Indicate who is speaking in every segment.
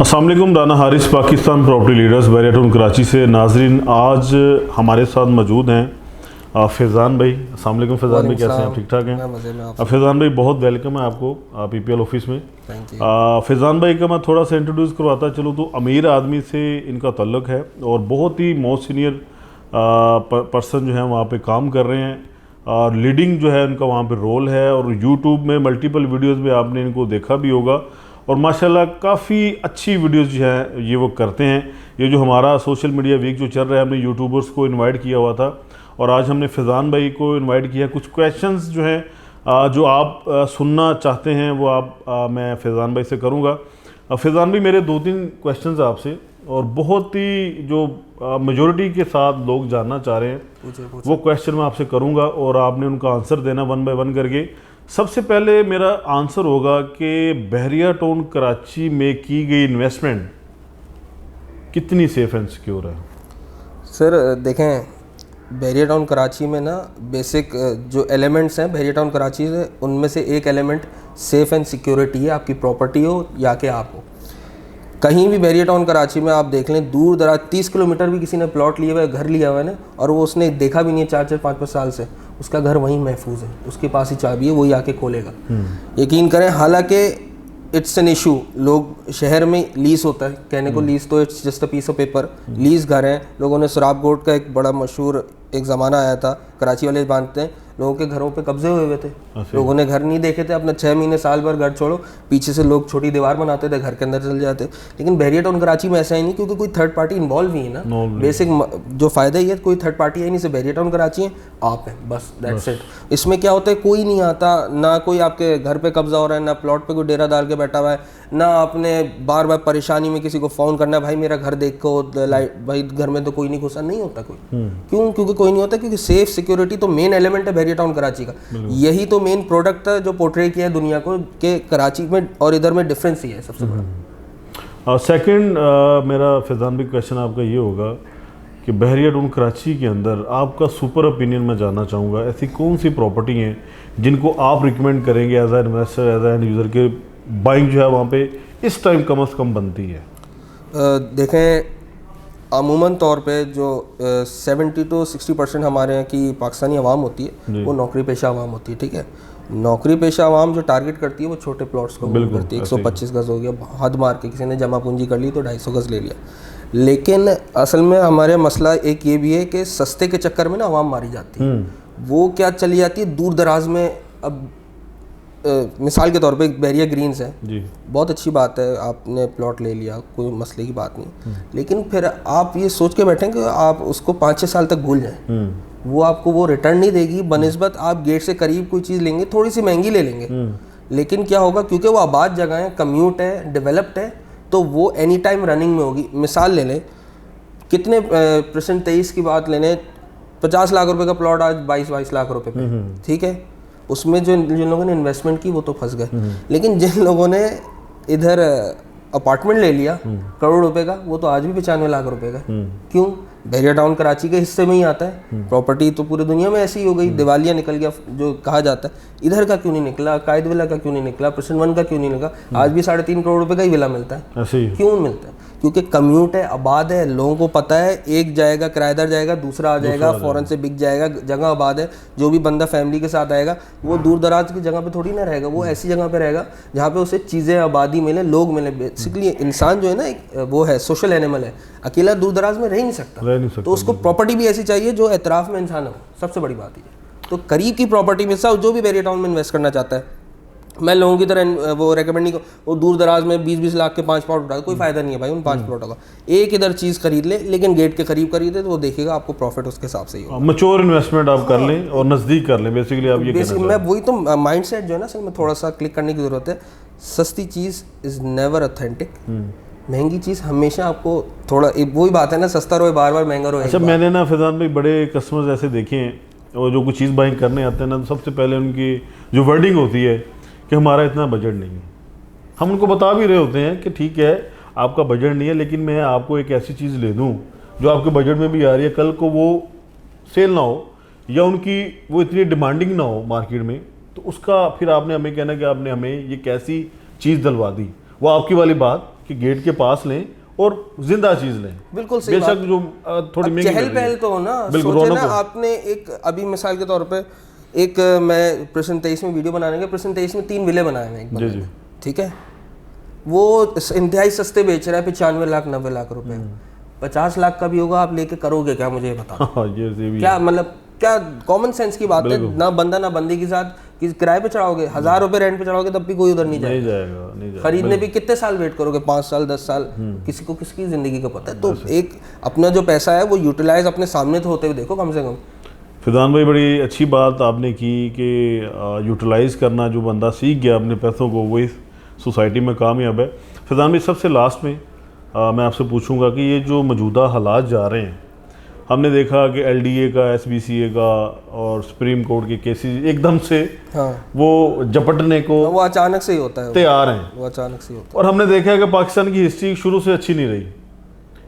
Speaker 1: अस्सलाम वालेकुम, Rana Haris Pakistan property leaders Bahria Town Karachi से। नाजरीन, आज हमारे साथ मौजूद हैं फैज़ान भाई। अस्सलाम वालेकुम फैज़ान भाई, कैसे हैं आप? ठीक ठाक हैं? फैज़ान भाई बहुत वेलकम है आपको पीपीएल ऑफिस में। फैज़ान भाई का मैं थोड़ा सा इंट्रोड्यूस करवाता चलूँ तो अमीर आदमी से इनका ताल्लुक़ है और बहुत ही मोस्ट सीनियर पर्सन जो है वहाँ पे काम कर रहे हैं और लीडिंग जो है उनका वहाँ पे रोल है। और यूट्यूब में मल्टीपल वीडियोज़ में आपने इनको देखा भी होगा और माशाल्लाह काफ़ी अच्छी वीडियोस जो है ये वो करते हैं। ये जो हमारा सोशल मीडिया वीक जो चल रहा है, हमने यूट्यूबर्स को इनवाइट किया हुआ था और आज हमने फैज़ान भाई को इनवाइट किया। कुछ क्वेश्चंस जो हैं जो आप सुनना चाहते हैं वो मैं फैज़ान भाई से करूँगा। फैज़ान भाई, मेरे 2-3 क्वेश्चंस आपसे और बहुत ही जो मेजॉरिटी के साथ लोग जानना चाह रहे हैं वो क्वेश्चन मैं आपसे करूँगा और आपने उनका आंसर देना 1 बाय 1 करके। सबसे पहले मेरा आंसर होगा कि बहरिया टाउन कराची में की गई इन्वेस्टमेंट कितनी सेफ एंड सिक्योर है?
Speaker 2: सर देखें, बहरिया टाउन कराची में ना बेसिक जो एलिमेंट्स हैं बहरिया टाउन कराची से, उनमें से एक एलिमेंट सेफ एंड सिक्योरिटी है। आपकी प्रॉपर्टी हो या कि आप हो, कहीं भी बहरिया टाउन कराची में आप देख लें, दूर दराज 30 किलोमीटर भी किसी ने प्लॉट लिया हुआ है, घर लिया हुआ है ना, और वो उसने देखा भी नहीं है 4-4, 5-5 साल से, उसका घर वहीं महफूज है, उसके पास ही चाबी है, वही आके खोलेगा। यकीन करें, हालांकि इट्स एन इशू, लोग शहर में लीज होता है, कहने को लीज तो it's just a piece of paper, lease घर हैं। लोगों ने सराब गोट का एक बड़ा मशहूर एक ज़माना आया था, कराची वाले जानते हैं, लोगों के घरों पे कब्जे हुए थे, लोगों ने घर नहीं देखे थे अपने 6 महीने साल भर, घर छोड़ो, पीछे से लोग छोटी दीवार बनाते थे, घर के अंदर चल जाते। लेकिन बहरिया टाउन कराची में ऐसा ही नहीं, क्योंकि कोई थर्ड पार्टी इन्वॉल्व ही है ना। बेसिक जो फ़ायदा ही है, कोई थर्ड पार्टी है नहीं, सिर्फ बहरिया टाउन कराची है, आप हैं, बस दैट्स इट। इसमें क्या होता है, कोई नहीं आता, ना कोई आपके घर पे कब्जा हो रहा है, ना प्लॉट पे कोई डेरा डाल के बैठा हुआ है, ना आपने बार बार परेशानी में किसी को फ़ोन करना है, भाई मेरा घर देखो, लाइट भाई घर में तो कोई नहीं घुसा, नहीं होता कोई। क्यों? क्योंकि कोई नहीं होता, क्योंकि सेफ सिक्योरिटी तो मेन एलिमेंट है बहरिया टाउन कराची का। यही तो मेन प्रोडक्ट है जो पोर्ट्रे किया है दुनिया को, के कराची में और इधर में डिफरेंस ही है सबसे बड़ा।
Speaker 1: सेकंड मेरा फैज़ान भाई क्वेश्चन आपका ये होगा कि बहरिया टाउन कराची के अंदर आपका सुपर ओपिनियन मैं जानना चाहूँगा, ऐसी कौन सी प्रॉपर्टी हैं जिनको आप रिकमेंड करेंगे as a investor, as a end user के बाइंग जो है वहाँ पे इस टाइम कम से कम बनती है?
Speaker 2: देखें, अमूमन तौर पे जो 70 to 60% हमारे यहाँ की पाकिस्तानी आवाम होती है, वो नौकरी पेशा आवाम होती है, ठीक है। नौकरी पेशा आवाम जो टारगेट करती है वो छोटे प्लॉट्स को करती है। 125 गज़ हो गया, हद मार के किसी ने जमा पूंजी कर ली तो 250 गज़ ले लिया। लेकिन असल में हमारे मसला एक ये भी है कि सस्ते के चक्कर में ना आवाम मारी जाती है। वो क्या चली जाती है दूर दराज में। अब मिसाल के तौर पे बहरिया ग्रीन्स है जी, बहुत अच्छी बात है, आपने प्लॉट ले लिया, कोई मसले की बात नहीं। लेकिन फिर आप ये सोच के बैठें कि आप उसको 5-6 साल तक भूल जाएं, वो आपको वो रिटर्न नहीं देगी। बनिस्बत आप गेट से करीब कोई चीज़ लेंगे, थोड़ी सी महंगी ले लेंगे, लेकिन क्या होगा, क्योंकि वो आबाद जगह है, कम्यूट है, डेवलप्ड है, तो वो एनी टाइम रनिंग में होगी। मिसाल ले लें, कितने परसेंट 23 की बात ले लें, 50 लाख रुपए का प्लॉट आज 22 लाख रुपए पे, ठीक है। उसमें जिन लोगों ने इन्वेस्टमेंट की वो तो फंस गए, लेकिन जिन लोगों ने इधर अपार्टमेंट ले लिया करोड़ रुपए का, वो तो आज भी 95 लाख रुपए का। क्यों? बहरिया टाउन कराची के हिस्से में ही आता है। प्रॉपर्टी तो पूरी दुनिया में ऐसी ही हो गई, दिवालिया निकल गया जो कहा जाता है, इधर का क्यों नहीं निकला, कायद विला का क्यों नहीं निकला, प्रशन 1 का क्यों नहीं निकला? आज भी 3.5 करोड़ रुपए का ही विला मिलता है। क्यों मिलता है? क्योंकि कम्यूट है, आबाद है, लोगों को पता है, एक जाएगा किराएदार जाएगा, दूसरा आ जाएगा, फौरन से बिक जाएगा, जगह आबाद है। जो भी बंदा फैमिली के साथ आएगा वो दूर दराज की जगह पे थोड़ी ना रहेगा, वो ऐसी जगह पे रहेगा जहाँ पे उसे चीज़ें, आबादी मिले, लोग मिले। बेसिकली इंसान जो है ना, एक वो है, सोशल एनिमल है, अकेला दूर दराज में रह नहीं सकता। तो उसको प्रॉपर्टी भी ऐसी चाहिए जो एतराफ़ में इंसान हो, सबसे बड़ी बात ये। तो करीब की प्रॉपर्टी में सब, जो भी बहरिया टाउन में इन्वेस्ट करना चाहता है, मैं लोगों की तरह वो रेकमेंड नहीं, वो दूर दराज में 20-20 लाख के 5 प्लॉट उठा, कोई फायदा नहीं है भाई उन 5 प्लॉटों का। एक इधर चीज़ खरीद ले, लेकिन गेट के करीब खरीदे तो वो देखेगा आपको प्रॉफिट उसके हिसाब से ही होगा।
Speaker 1: मैच्योर इन्वेस्टमेंट आप कर लें और नज़दीक कर लें, बेसिकली आप ये कहना चाह रहे हैं।
Speaker 2: मैं वही तो माइंड सेट जो है ना, असल में थोड़ा सा क्लिक करने की ज़रूरत है। सस्ती चीज़ इज़ नेवर ऑथेंटिक, महंगी चीज़ हमेशा आपको थोड़ा, वही बात है ना, सस्ता रहे बार बार, महंगा रहे।
Speaker 1: अच्छा, मैंने ना फैज़ान भाई बड़े कस्टमर्स ऐसे देखे हैं और जो कुछ चीज़ बाइंग करने आते हैं ना, तो सबसे पहले उनकी जो वर्डिंग होती है कि हमारा इतना बजट नहीं है। हम उनको बता भी रहे होते हैं कि ठीक है आपका बजट नहीं है, लेकिन मैं आपको एक ऐसी चीज़ ले दूं जो आपके बजट में भी आ रही है, कल को वो सेल ना हो या उनकी वो इतनी डिमांडिंग ना हो मार्केट में, तो उसका फिर आपने हमें कहना कि आपने हमें ये कैसी चीज़ दिलवा दी, वो आपकी वाली बात कि गेट के पास लें और जिंदा चीज लें।
Speaker 2: बिल्कुल सही
Speaker 1: बेशक
Speaker 2: बात।
Speaker 1: जो थोड़ी महंगी
Speaker 2: चहल
Speaker 1: लग रही है।
Speaker 2: पहल तो हो ना,
Speaker 1: बिल्कुल,
Speaker 2: सोचे
Speaker 1: रौनक
Speaker 2: ना
Speaker 1: हो।
Speaker 2: आपने एक अभी मिसाल के तौर पे एक मैं प्रश्न 23 में वीडियो बनाने के प्रश्न 23 में 3 विले बनाए हैं एक बंदे
Speaker 1: जी, जी।
Speaker 2: ने, ठीक है, वो इंतहाई सस्ते बेच रहा है 95 लाख 90 लाख रुपए, 50 लाख का भी होगा, आप लेके करोगे क्या, मुझे ये बताओ।
Speaker 1: हाँ, ये भी
Speaker 2: क्या मतलब क्या कॉमन सेंस की बात है, ना बंदा ना बंदी के साथ किराए पे चढ़ाओगे, 1000 रुपए रेंट पे चढ़ाओगे तब भी कोई उधर नहीं
Speaker 1: नहीं
Speaker 2: जाएगा।
Speaker 1: जाएगा, नहीं जाएगा।
Speaker 2: खरीदने भी कितने साल वेट करोगे, 5 साल 10 साल, किसी को किसकी जिंदगी का पता है। तो एक अपना जो पैसा है वो यूटिलाइज अपने सामने तो होते हुए देखो कम से कम।
Speaker 1: फैज़ान भाई, बड़ी अच्छी बात आपने की कि यूटिलाइज़ करना, जो बंदा सीख गया अपने पैसों को वही सोसाइटी में कामयाब है। फैज़ान भाई, सबसे लास्ट में मैं आपसे पूछूंगा कि ये जो मौजूदा हालात जा रहे हैं, हमने देखा कि LDA का, SBCA का और सुप्रीम कोर्ट के केसेस एकदम से
Speaker 2: हाँ,
Speaker 1: वो झपटने को
Speaker 2: वो अचानक से ही होता है,
Speaker 1: तैयार हैं।
Speaker 2: वो अचानक से ही होता
Speaker 1: और हमने देखा है कि पाकिस्तान की हिस्ट्री शुरू से अच्छी नहीं रही।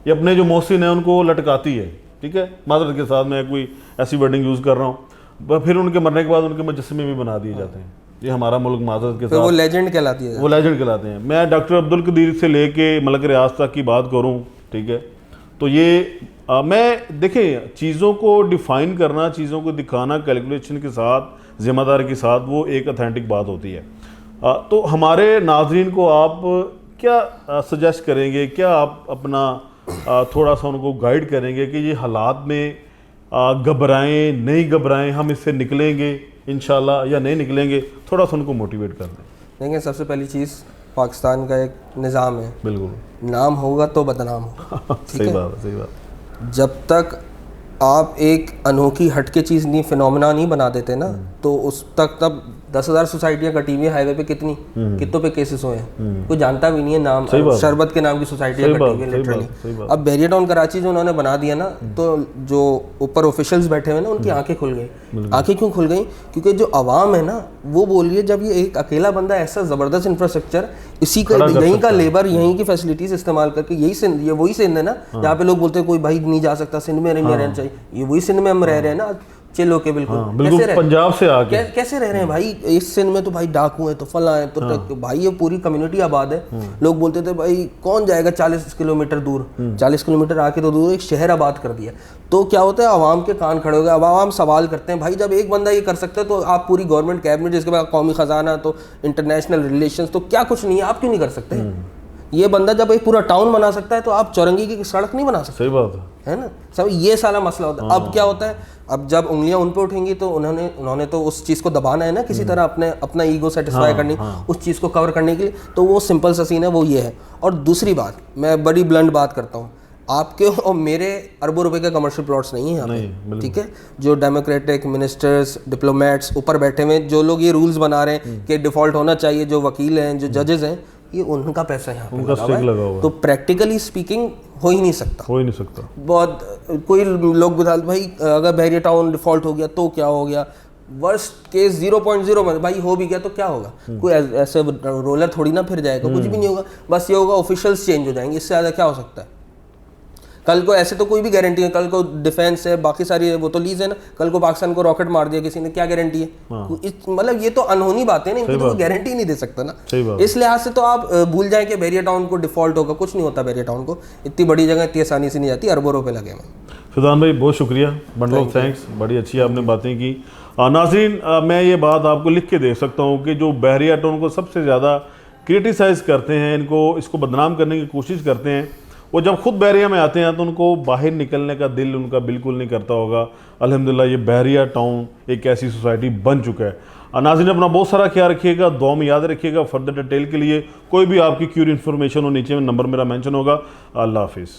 Speaker 1: ये अपने जो मोहसिन हैं उनको लटकाती है, ठीक है, मादरत के साथ मैं कोई ऐसी वर्डिंग यूज़ कर रहा हूँ, फिर उनके मरने के बाद उनके मुजस्समे भी बना दिए जाते हैं। ये हमारा मुल्क मादरत के
Speaker 2: है,
Speaker 1: साथ
Speaker 2: वो लेजेंड कहलाती है।
Speaker 1: वो लेजेंड कहलाते हैं। मैं डॉक्टर अब्दुल कदीर से लेके मलक रियाज तक की बात करूं, ठीक है, तो ये मैं देखें, चीज़ों को डिफ़ाइन करना, चीज़ों को दिखाना कैलकुलेशन के साथ, ज़िम्मेदारी के साथ, वो एक ऑथेंटिक बात होती है। तो हमारे नाजरीन को आप क्या सजेस्ट करेंगे, क्या आप अपना थोड़ा सा उनको गाइड करेंगे कि ये हालात में घबराएं नहीं घबराएं, हम इससे निकलेंगे इंशाल्लाह या नहीं निकलेंगे, थोड़ा सा उनको मोटिवेट कर दें।
Speaker 2: देखिए, सबसे पहली चीज़, पाकिस्तान का एक निज़ाम है,
Speaker 1: बिल्कुल,
Speaker 2: नाम होगा तो बदनाम होगा।
Speaker 1: सही बात है, सही बात।
Speaker 2: जब तक आप एक अनोखी हटके चीज़ नहीं, फिनोमेना नहीं बना देते ना, तो उस तक तब 10,000 सोसाइटियाँ कटी हुई है हाईवे पे, कितनों पे केसेस हुए हैं, कोई जानता भी नहीं है नाम। शरबत के नाम की सोसाइटियाँ कटी हुई है लिटरली। अब बैरियर टाउन कराची जो उन्होंने बना दिया ना, तो जो ऊपर ऑफिशियल्स बैठे हुए ना, उनकी आंखें खुल गई। आंखें क्यों खुल गई? क्योंकि जो आवाम है ना, वो बोल रही है जब ये एक अकेला बंदा ऐसा ज़बरदस्त इंफ्रास्ट्रक्चर, इसी का यहीं का लेबर, यहीं की फैसिलिटीज इस्तेमाल करके, यही सिंध, ये वही सिंध है ना जहाँ पे लोग बोलते हैं कोई भाई नहीं जा सकता, सिंध में नहीं रहना चाहिए, ये वही सिंध में हम रह रहे हैं ना, चिल होके बिल्कुल।
Speaker 1: बिल्कुल पंजाब से आके
Speaker 2: कैसे रह रहे हैं भाई इस सिंध में? तो भाई डाकू है, तो फला है, तो भाई ये पूरी कम्युनिटी आबाद है। लोग बोलते थे भाई कौन जाएगा 40 किलोमीटर दूर, 40 किलोमीटर आके तो दूर एक शहर आबाद कर दिया। तो क्या होता है, आवाम के कान खड़े हो गए। अब आवाम सवाल करते हैं, भाई जब एक बंदा ये कर सकता है तो आप पूरी गवर्नमेंट कैबिनेट, जिसके बाद कौमी खजाना, तो इंटरनेशनल रिलेशंस, तो क्या कुछ नहीं है, आप क्यों नहीं कर सकते? ये बंदा जब एक पूरा टाउन बना सकता है तो आप चौरंगी की सड़क नहीं बना सकते।
Speaker 1: सही बात
Speaker 2: है ना, सब ये सारा मसला होता है। अब क्या होता है, अब जब उंगलियां उन पे उठेंगी तो उन्होंने तो उस चीज़ को दबाना है ना, किसी तरह अपना ईगो सेटिस्फाई करनी, उस चीज़ को कवर करने के लिए। तो वो सिंपल सा सीन है, वो ये है। और दूसरी बात, मैं बड़ी ब्लंट बात करता हूँ, आपके और मेरे अरबों रुपए के कमर्शियल प्लॉट्स नहीं है यहाँ पे, ठीक है। जो डेमोक्रेटिक मिनिस्टर्स, डिप्लोमेट्स ऊपर बैठे हुए, जो लोग ये रूल्स बना रहे हैं कि डिफॉल्ट होना चाहिए, जो वकील हैं, जो जजेस हैं, ये उनका पैसा यहाँ पे लगा हुआ है। तो प्रैक्टिकली स्पीकिंग हो ही नहीं सकता। बहुत कोई लोग बता, भाई अगर बैरियर टाउन डिफॉल्ट हो गया तो क्या हो गया, वर्स्ट केस 0.0 में भाई हो भी गया तो क्या होगा, कोई ऐसे रोलर थोड़ी ना फिर जाएगा, कुछ भी नहीं होगा। बस ये होगा ऑफिशियल्स चेंज हो जाएंगे, इससे ज़्यादा क्या हो सकता है। कल को ऐसे तो कोई भी गारंटी है, कल को डिफेंस है, बाकी सारी वो तो लीज है ना, कल को पाकिस्तान को रॉकेट मार दिया किसी ने, क्या गारंटी है? मतलब ये तो अनहोनी बातें ना, इनकी तो कोई गारंटी नहीं दे सकता ना। इस लिहाज से तो आप भूल जाएं कि बैरियर टाउन को डिफॉल्ट होगा, कुछ नहीं होता। बैरियर टाउन को इतनी बड़ी जगह इतनी आसानी से नहीं जाती, अरबों रुपए लगे हैं।
Speaker 1: फैज़ान भाई बहुत शुक्रिया, बंडल ऑफ थैंक्स, बड़ी अच्छी आपने बातें की। नाज़रीन, मैं ये बात आपको लिख के दे सकता हूँ कि जो बैरियर टाउन को सबसे ज़्यादा क्रिटिसाइज़ करते हैं, इसको बदनाम करने की कोशिश करते हैं, वो जब खुद बहरिया में आते हैं तो उनको बाहर निकलने का दिल उनका बिल्कुल नहीं करता होगा। अल्हम्दुलिल्लाह ये बहरिया टाउन एक ऐसी सोसाइटी बन चुका है। नाज़रीन, अपना बहुत सारा ख्याल रखिएगा, दुआ में याद रखिएगा। फर्दर डिटेल के लिए कोई भी आपकी क्यूरी इन्फॉर्मेशन हो, नीचे में नंबर मेरा मेंशन होगा। अल्लाह हाफिज़।